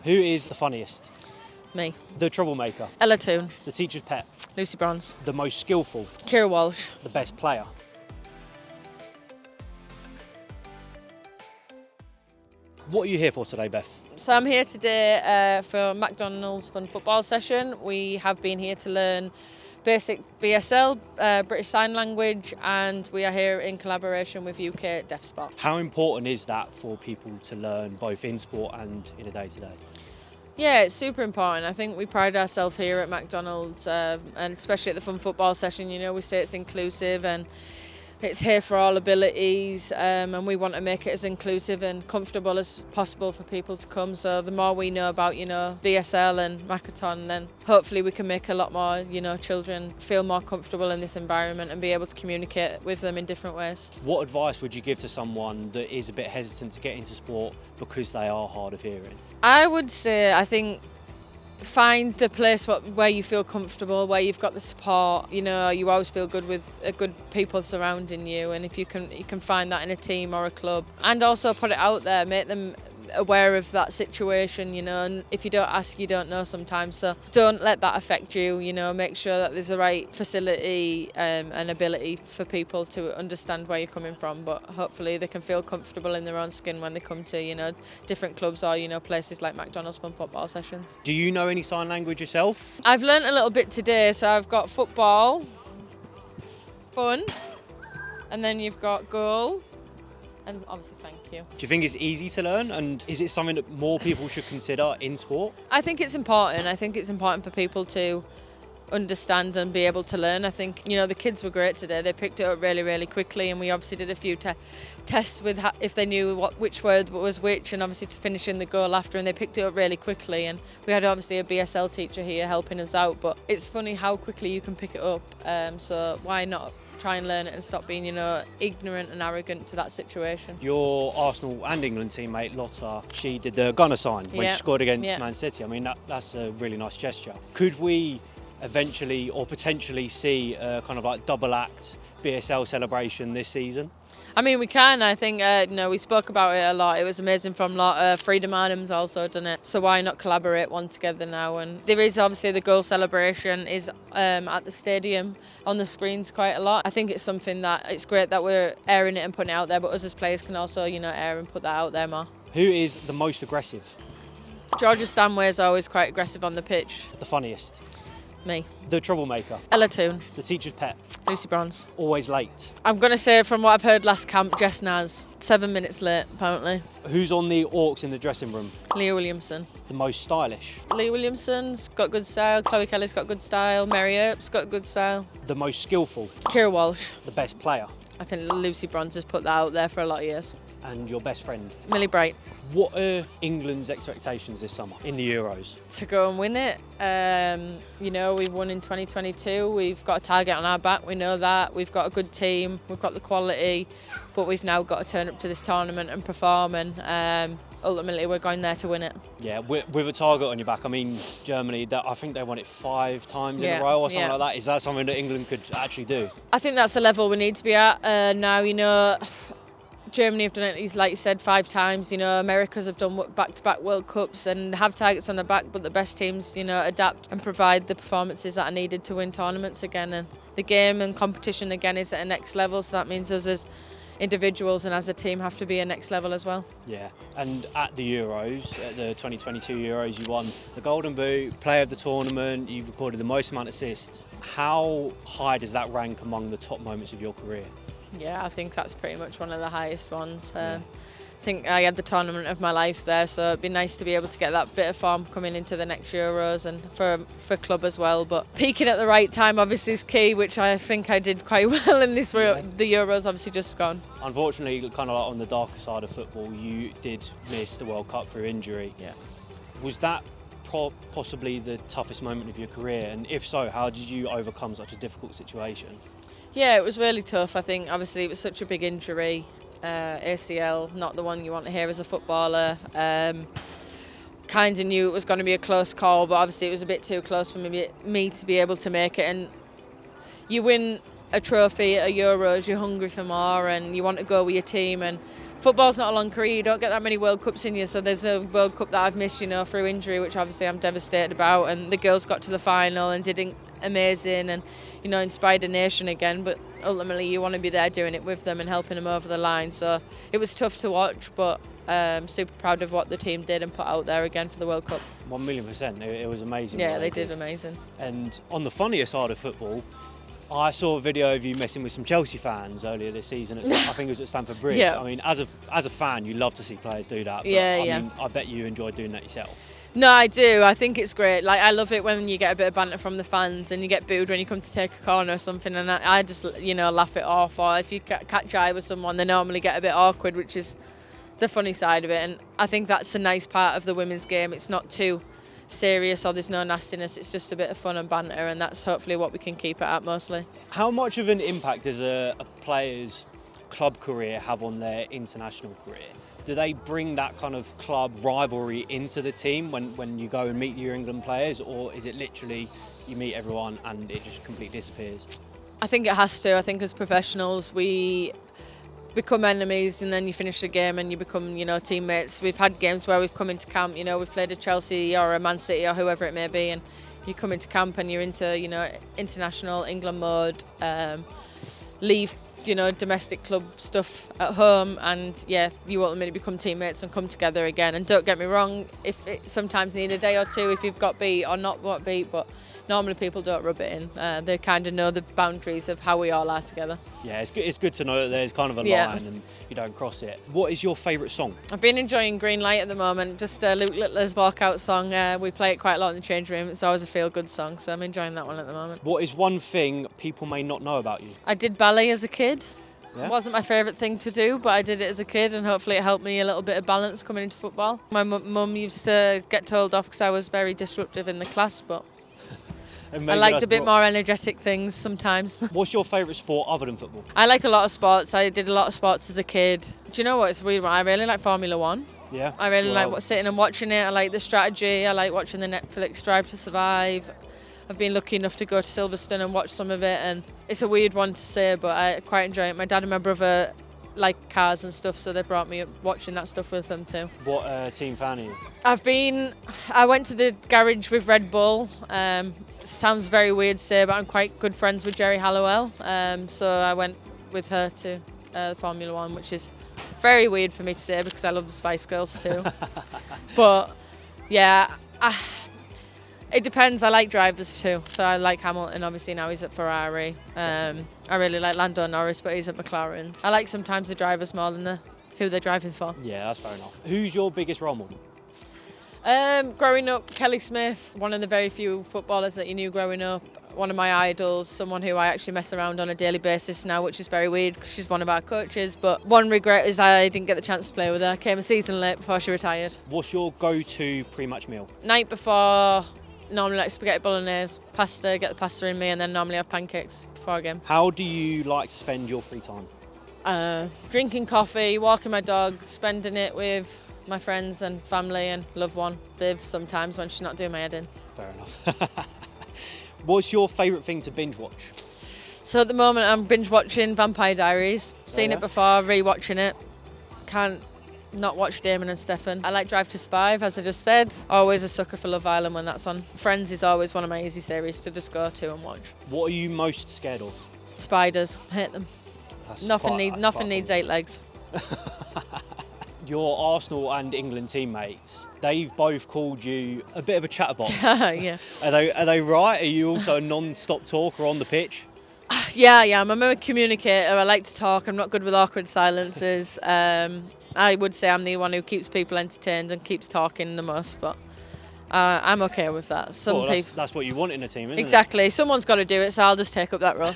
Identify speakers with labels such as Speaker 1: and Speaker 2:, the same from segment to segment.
Speaker 1: Who is the funniest?
Speaker 2: Me.
Speaker 1: The troublemaker?
Speaker 2: Ella Toon.
Speaker 1: The teacher's pet?
Speaker 2: Lucy Bronze.
Speaker 1: The most skillful?
Speaker 2: Kira Walsh.
Speaker 1: The best player? What are you here for today, Beth?
Speaker 2: So I'm here today for McDonald's fun football session. We have been here to learn basic BSL, British Sign Language, and we are here in collaboration with UK Deaf Spot.
Speaker 1: How important is that for people to learn both in sport and in a day-to-day?
Speaker 2: Yeah, it's super important. I think we pride ourselves here at McDonald's, and especially at the fun football session, we say it's inclusive and it's here for all abilities, and we want to make it as inclusive and comfortable as possible for people to come. So the more we know about, BSL and Makaton, then hopefully we can make a lot more, children feel more comfortable in this environment and be able to communicate with them in different ways.
Speaker 1: What advice would you give to someone that is a bit hesitant to get into sport because they are hard of hearing?
Speaker 2: I would say, I think, find the place where you feel comfortable, where you've got the support. You always feel good with good people surrounding you, and if you can find that in a team or a club, and also put it out there, make them aware of that situation, and if you don't ask, you don't know sometimes. So don't let that affect you. Make sure that there's the right facility and ability for people to understand where you're coming from, but hopefully they can feel comfortable in their own skin when they come to different clubs or places like McDonald's fun football sessions.
Speaker 1: Do you know any sign language yourself?
Speaker 2: I've learnt a little bit today. So I've got football, fun, and then you've got goal, and obviously thank you.
Speaker 1: Do you think it's easy to learn, and is it something that more people should consider in sport?
Speaker 2: I think it's important. I think it's important for people to understand and be able to learn. I think, the kids were great today. They picked it up really, really quickly, and we obviously did a few tests with if they knew which word was which, and obviously to finish in the goal after, and they picked it up really quickly. And we had obviously a BSL teacher here helping us out, but it's funny how quickly you can pick it up. So why not try and learn it and stop being, ignorant and arrogant to that situation.
Speaker 1: Your Arsenal and England teammate Lotta, she did the gunner sign when she scored against Man City. I mean, that's a really nice gesture. Could we eventually or potentially see a kind of like double act BSL celebration this season?
Speaker 2: I mean, we can. I think, we spoke about it a lot. It was amazing from Lotta. Freedom Arnhem's also done it. So why not collaborate one together now? And there is obviously the goal celebration is at the stadium on the screens quite a lot. I think it's something that it's great that we're airing it and putting it out there, but us as players can also, air and put that out there more.
Speaker 1: Who is the most aggressive?
Speaker 2: Georgia Stanway is always quite aggressive on the pitch.
Speaker 1: The funniest?
Speaker 2: Me.
Speaker 1: The troublemaker?
Speaker 2: Ella Toon.
Speaker 1: The teacher's pet?
Speaker 2: Lucy Bronze.
Speaker 1: Always late?
Speaker 2: I'm going to say, from what I've heard last camp, Jess Naz. 7 minutes late, apparently.
Speaker 1: Who's on the Orcs in the dressing room?
Speaker 2: Leah Williamson.
Speaker 1: The most stylish?
Speaker 2: Leah Williamson's got good style. Chloe Kelly's got good style. Mary Earp's got good style.
Speaker 1: The most skillful?
Speaker 2: Kira Walsh.
Speaker 1: The best player?
Speaker 2: I think Lucy Bronze has put that out there for a lot of years.
Speaker 1: And your best friend?
Speaker 2: Millie Bright.
Speaker 1: What are England's expectations this summer in the Euros?
Speaker 2: To go and win it. We've won in 2022. We've got a target on our back. We know that. We've got a good team. We've got the quality. But we've now got to turn up to this tournament and perform. And ultimately, we're going there to win it.
Speaker 1: Yeah, with a target on your back. I mean, Germany, I think they won it 5 times in a row or something like that. Is that something that England could actually do? I
Speaker 2: think that's the level we need to be at now. Germany have done it, like you said, 5 times. Americas have done back-to-back World Cups and have targets on their back, but the best teams, adapt and provide the performances that are needed to win tournaments again. And the game and competition again is at a next level, so that means us as individuals and as a team have to be a next level as well.
Speaker 1: Yeah, and at the Euros, at the 2022 Euros, you won the Golden Boot, Player of the Tournament, you've recorded the most amount of assists. How high does that rank among the top moments of your career?
Speaker 2: Yeah, I think that's pretty much one of the highest ones. I think I had the tournament of my life there, so it'd be nice to be able to get that bit of form coming into the next Euros and for club as well. But peaking at the right time obviously is key, which I think I did quite well in this. The Euros obviously just gone.
Speaker 1: Unfortunately, kind of like on the darker side of football, you did miss the World Cup through injury.
Speaker 2: Yeah.
Speaker 1: Was that possibly the toughest moment of your career? And if so, how did you overcome such a difficult situation?
Speaker 2: Yeah, it was really tough. I think obviously it was such a big injury, ACL, not the one you want to hear as a footballer. Kind of knew it was going to be a close call, but obviously it was a bit too close for me to be able to make it. And you win a trophy at a Euros, you're hungry for more and you want to go with your team. And football's not a long career. You don't get that many World Cups in you. So there's a World Cup that I've missed, through injury, which obviously I'm devastated about. And the girls got to the final and did amazing and, inspired a nation again. But ultimately, you want to be there doing it with them and helping them over the line. So it was tough to watch, but super proud of what the team did and put out there again for the World Cup.
Speaker 1: 1,000,000%. It was amazing.
Speaker 2: Yeah, they did amazing.
Speaker 1: And on the funnier side of football, I saw a video of you messing with some Chelsea fans earlier this season. I think it was at Stamford Bridge.
Speaker 2: Yeah.
Speaker 1: I mean, as a fan, you love to see players do that. But I mean, I bet you enjoy doing that yourself.
Speaker 2: No, I do. I think it's great. Like, I love it when you get a bit of banter from the fans and you get booed when you come to take a corner or something, and I just, laugh it off. Or if you catch eye with someone, they normally get a bit awkward, which is the funny side of it. And I think that's a nice part of the women's game. It's not too serious or there's no nastiness. It's just a bit of fun and banter, and that's hopefully what we can keep it at mostly.
Speaker 1: How much of an impact does a player's club career have on their international career? Do they bring that kind of club rivalry into the team when you go and meet your England players, or is it literally you meet everyone and it just completely disappears?
Speaker 2: I think it has to. I think as professionals we become enemies, and then you finish the game and you become, teammates. We've had games where we've come into camp, we've played a Chelsea or a Man City or whoever it may be, and you come into camp and you're into, international England mode, leave, domestic club stuff at home, and you ultimately become teammates and come together again. And don't get me wrong, if it sometimes need a day or two if you've got beat or not got beat, but normally people don't rub it in. They kind of know the boundaries of how we all are together.
Speaker 1: Yeah, it's good to know that there's kind of a line and you don't cross it. What is your favourite song?
Speaker 2: I've been enjoying Green Light at the moment, just Luke Littler's walkout song. We play it quite a lot in the change room. It's always a feel-good song, so I'm enjoying that one at the moment.
Speaker 1: What is one thing people may not know about you?
Speaker 2: I did ballet as a kid.
Speaker 1: Yeah?
Speaker 2: It wasn't my favourite thing to do, but I did it as a kid, and hopefully it helped me a little bit of balance coming into football. My mum used to get told off because I was very disruptive in the class, but I liked a bit more energetic things sometimes.
Speaker 1: What's your favourite sport other than football?
Speaker 2: I like a lot of sports. I did a lot of sports as a kid. Do you know what? It's weird. I really like Formula One.
Speaker 1: Yeah.
Speaker 2: I really like sitting and watching it. I like the strategy. I like watching the Netflix Drive to Survive. I've been lucky enough to go to Silverstone and watch some of it, and it's a weird one to say, but I quite enjoy it. My dad and my brother like cars and stuff, so they brought me up watching that stuff with them too.
Speaker 1: What team fan are you?
Speaker 2: I went to the garage with Red Bull. Sounds very weird to say, but I'm quite good friends with Jerry Halliwell. So I went with her to Formula One, which is very weird for me to say because I love the Spice Girls too. But yeah, it depends. I like drivers too. So I like Hamilton, obviously now he's at Ferrari. I really like Lando Norris, but he's at McLaren. I like sometimes the drivers more than who they're driving for.
Speaker 1: Yeah, that's fair enough. Who's your biggest role model?
Speaker 2: Growing up, Kelly Smith, one of the very few footballers that you knew growing up. One of my idols, someone who I actually mess around on a daily basis now, which is very weird because she's one of our coaches. But one regret is I didn't get the chance to play with her. I came a season late before she retired.
Speaker 1: What's your go-to pre-match meal?
Speaker 2: Night before, normally like spaghetti bolognese, pasta, get the pasta in me, and then normally have pancakes before a game.
Speaker 1: How do you like to spend your free time?
Speaker 2: Drinking coffee, walking my dog, spending it with my friends and family and loved one, Viv, sometimes when she's not doing my head in.
Speaker 1: Fair enough. What's your favourite thing to binge watch?
Speaker 2: So at the moment I'm binge watching Vampire Diaries. Seen it before, re-watching it. Can't not watch Damon and Stefan. I like Drive to Survive, as I just said. Always a sucker for Love Island when that's on. Friends is always one of my easy series to just go to and watch.
Speaker 1: What are you most scared of?
Speaker 2: Spiders. Hate them. Nothing needs 8 legs.
Speaker 1: Your Arsenal and England teammates, they've both called you a bit of a chatterbox.
Speaker 2: Yeah.
Speaker 1: Are they right? Are you also a non-stop talker on the pitch?
Speaker 2: Yeah, I'm a communicator. I like to talk. I'm not good with awkward silences. I would say I'm the one who keeps people entertained and keeps talking the most, but I'm okay with that.
Speaker 1: That's what you want in a team, isn't it?
Speaker 2: Exactly. Someone's got to do it, so I'll just take up that role.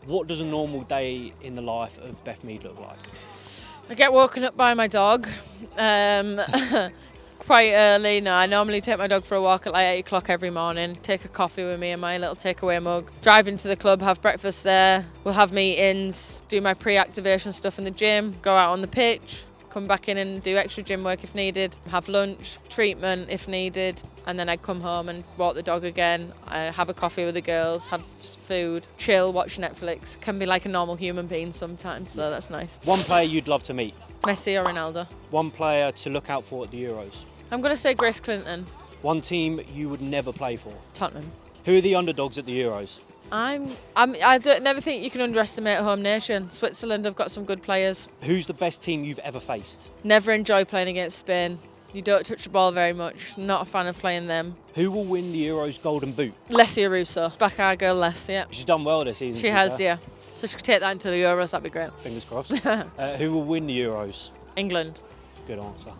Speaker 1: What does a normal day in the life of Beth Mead look like?
Speaker 2: I get woken up by my dog quite early. No, I normally take my dog for a walk at like 8 o'clock every morning, take a coffee with me in my little takeaway mug, drive into the club, have breakfast there. We'll have meetings, do my pre-activation stuff in the gym, go out on the pitch, come back in and do extra gym work if needed, have lunch, treatment if needed, and then I'd come home and walk the dog again, have a coffee with the girls, have food, chill, watch Netflix. Can be like a normal human being sometimes, so that's nice.
Speaker 1: One player you'd love to meet?
Speaker 2: Messi or Ronaldo.
Speaker 1: One player to look out for at the Euros?
Speaker 2: I'm going to say Grace Clinton.
Speaker 1: One team you would never play for?
Speaker 2: Tottenham.
Speaker 1: Who are the underdogs at the Euros?
Speaker 2: I never think you can underestimate a home nation. Switzerland have got some good players.
Speaker 1: Who's the best team you've ever faced?
Speaker 2: Never enjoy playing against Spain. You don't touch the ball very much. Not a fan of playing them.
Speaker 1: Who will win the Euros Golden Boot?
Speaker 2: Leslie Russo. Back our girl Les, yeah.
Speaker 1: She's done well this season.
Speaker 2: She has, yeah. So she could take that into the Euros, that'd be great.
Speaker 1: Fingers crossed. Who will win the Euros?
Speaker 2: England.
Speaker 1: Good answer.